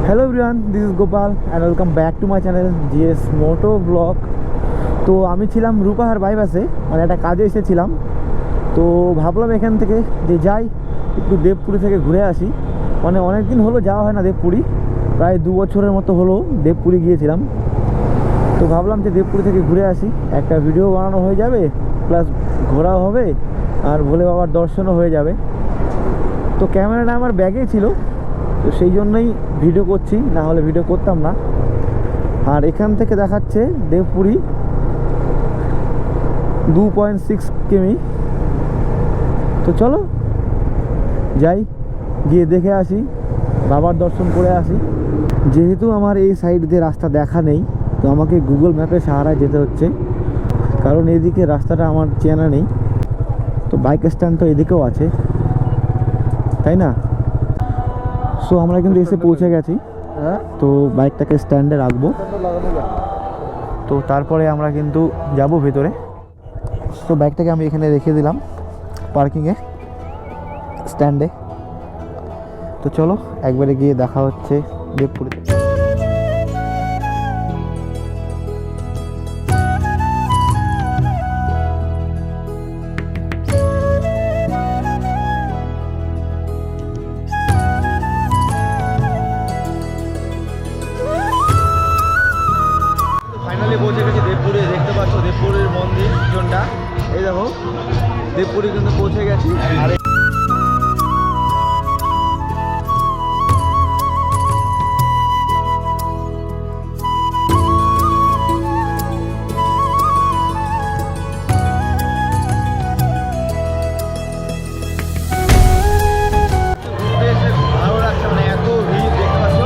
Hello everyone, this is Gopal and welcome back to my channel GS moto blog. তো আমি ছিলাম রূপাহার বাইপাসে, মানে একটা কাজে এসেছিলাম। তো ভাবলাম এখান থেকে যে যাই একটু দেবপুরি থেকে ঘুরে আসি। মানে অনেক দিন হলো যাওয়া হয় না দেবপুরি, প্রায় 2 বছরের মতো হলো দেবপুরি গিয়েছিলাম। তো ভাবলাম যে দেবপুরি থেকে ঘুরে আসি, একটা ভিডিও বানানো হয়ে যাবে, প্লাস ঘোরাও হবে আর ভোলে বাবার দর্শনও হয়ে যাবে। তো ক্যামেরাটা আমার ব্যাগেই ছিল, তো সেই জন্যই ভিডিও করছি, না হলে ভিডিও করতাম না। আর এখান থেকে দেখাচ্ছে দেবপুরি 2.6 কিমি। তো চলো যাই, গিয়ে দেখে আসি, বাবার দর্শন করে আসি। যেহেতু আমার এই সাইড দিয়ে রাস্তা দেখা নেই, তো আমাকে গুগল ম্যাপের সাহারায় যেতে হচ্ছে, কারণ এদিকে রাস্তাটা আমার চেনা নেই। তো বাইক স্ট্যান্ড তো এদিকেও আছে, তাই না? সো আমরা কিন্তু এসে পৌঁছে গেছি। তো বাইকটাকে স্ট্যান্ডে রাখবো, তো তারপরে আমরা কিন্তু যাব ভেতরে। তো বাইকটাকে আমি এখানে রেখে দিলাম পার্কিংয়ে, স্ট্যান্ডে। তো চলো একবারে গিয়ে দেখা হচ্ছে দেবপুরিতে। ফাইনালি পৌঁছে গেছি দেবপুরে। দেখতে পাচ্ছ দেবপুরের মন্দির জোনটা, এই দেখো দেবপুরে কিন্তু পৌঁছে গেছি। আর ভালো লাগছে, মানে এত ভিড় দেখতে পাচ্ছ,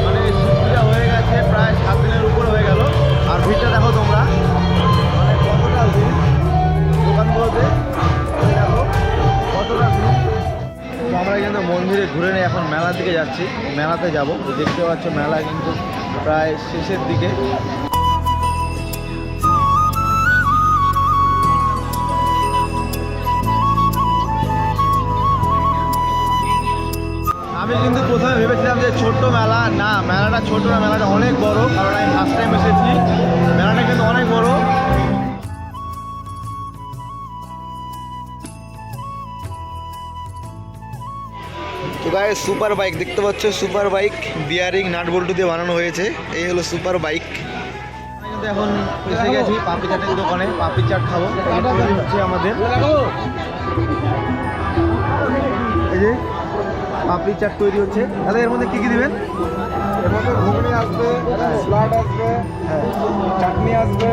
মানে শিব পূজা হয়ে গেছে প্রায় 7 দিনের উপরে হয়ে গেল। আর ভিড়টা দেখো তোমরা, মানে কতটা ভিড় দোকানগুলোতে, দেখো কতটা ভিড়। তো আমরা কিন্তু মন্দিরে ঘুরে নিয়ে এখন মেলার দিকে যাচ্ছি, মেলাতে যাব। দেখতে পাচ্ছ মেলা কিন্তু প্রায় শেষের দিকে। আমি কিন্তু প্রথমে ভেবেছিলাম যে ছোট্ট মেলা, না মেলাটা ছোট না, মেলাটা অনেক বড়। কারণ আমি ফার্স্ট টাইম এসেছি, মেলাটা কিন্তু অনেক বড়। তো গাইস সুপার বাইক দেখতে পাচ্ছ, সুপার বাইক বিয়ারিং নাট বল্টু দিয়ে বানানো হয়েছে। এই হলো সুপার বাইক। আমি কিন্তু এখন এসে গেছি পাপড়ি চাটের দোকানে, পাপড়ি চাট খাবো। হচ্ছে আমাদের এই যে পাপড়ি চাট তৈরি হচ্ছে। তাহলে এর মধ্যে কি কি দিবেন? এর মধ্যে ঘুগনি আসবে, স্যালাড আসবে, চাটনি আসবে,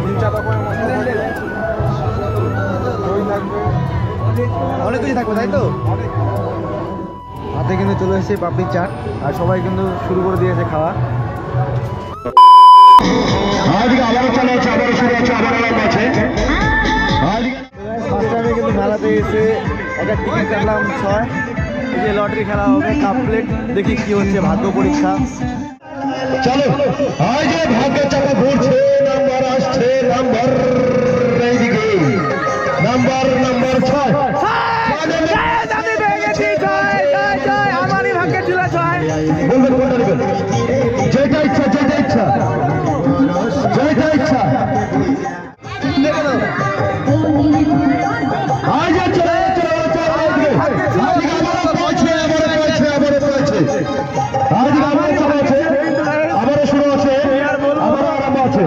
3-4 রকমের মশলা থাকবে, দই থাকবে, অনেক কিছু থাকবে, তাই তো? অনেক। হাতে কিন্তু চলে এসেছে পাপড়ি চাট, আর সবাই কিন্তু শুরু করে দিয়েছে খাওয়া। ফার্স্ট টাইমে কিন্তু মেলাতে এসে একটা টিকিট কাটলাম 6। এই যে লটারি খেলা হবে, কাপ প্লেট, দেখি কি হচ্ছে, ভাগ্য পরীক্ষা। চলো আজ যে ভাগ্য চাকা ঘুরছে, নাম্বার আসছে, নাম্বার এইদিকে, নাম্বার 6। আমারই ভাগ্যে ছিল 6। বলবেন কোনটা নেবেন? যেটা ইচ্ছা, যেটা ইচ্ছা, যেটা ইচ্ছা। আজ চলো চলো চলো, আজকে আবারও পাচ্ছে, আবারও পাচ্ছে। আজকে আবারও চালু আছে, আবারও শুরু আছে, আবারও আরম্ভ আছে।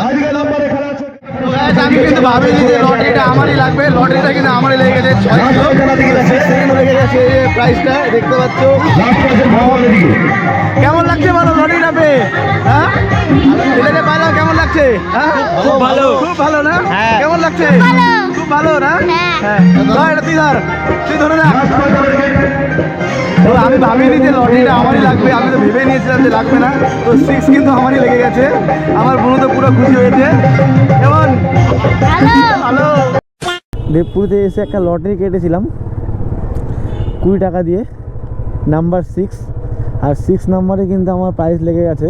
আজকে নাম্বারে খেলা আছে। আমি কিন্তু ভাবিনি যে লটারিটা আমারই লাগবে, লটারিটা কিন্তু আমারই লেগে গেছে। 6 সেকেন্ড লেগে গেছে প্রাইসটা, দেখতে পাচ্ছ। কেমন লাগছে বলো লটারিটা পেয়ে? হ্যাঁ এটাকে পাইলাম, কেমন লাগছে? হ্যাঁ খুব ভালো, খুব ভালো না? কেমন লাগছে? খুব ভালো না? হ্যাঁ এটা তুই ধরে না। তো আমি ভাবিনি যে লটারিটা আমারই লাগবে, আমি তো ভেবে নিয়েছিলাম যে লাগবে না। তো 6 কিন্তু আমারই লেগে গেছে। আমার বোনও তো পুরো খুশি হয়েছে। কেমন? ভালো। দেবপুরিতে এসে একটা লটারি কেটেছিলাম 20 টাকা দিয়ে, নাম্বার 6। আর 6 নাম্বারে কিন্তু আমার প্রাইস লেগে গেছে,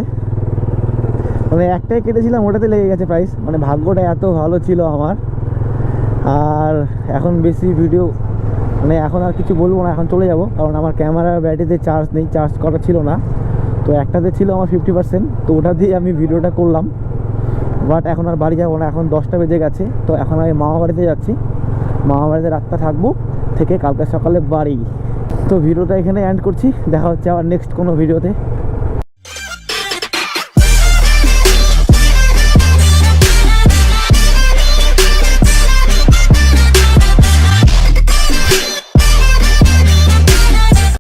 মানে একটাই কেটেছিলাম ওটাতে লেগে গেছে প্রাইস। মানে ভাগ্যটা এত ভালো ছিল আমার। আর এখন বেশি ভিডিও মানে এখন আর কিছু বলবো না, এখন চলে যাব, কারণ আমার ক্যামেরার ব্যাটারিতে চার্জ নেই, চার্জ করা ছিল না। তো একটাতে ছিল আমার 50%, তো ওটা দিয়ে আমি ভিডিওটা করলাম। বাট এখন আর বাড়ি যাবো না, এখন 10টা বেজে গেছে। তো এখন আমি মামা বাড়িতে যাচ্ছি, মামা বাড়িতে রাতটা থাকবো, থেকে কালকে সকালে বাড়ি। তো ভিডিওটা এখানে এন্ড করছি, দেখা হচ্ছে আবার নেক্সট কোনো ভিডিওতে।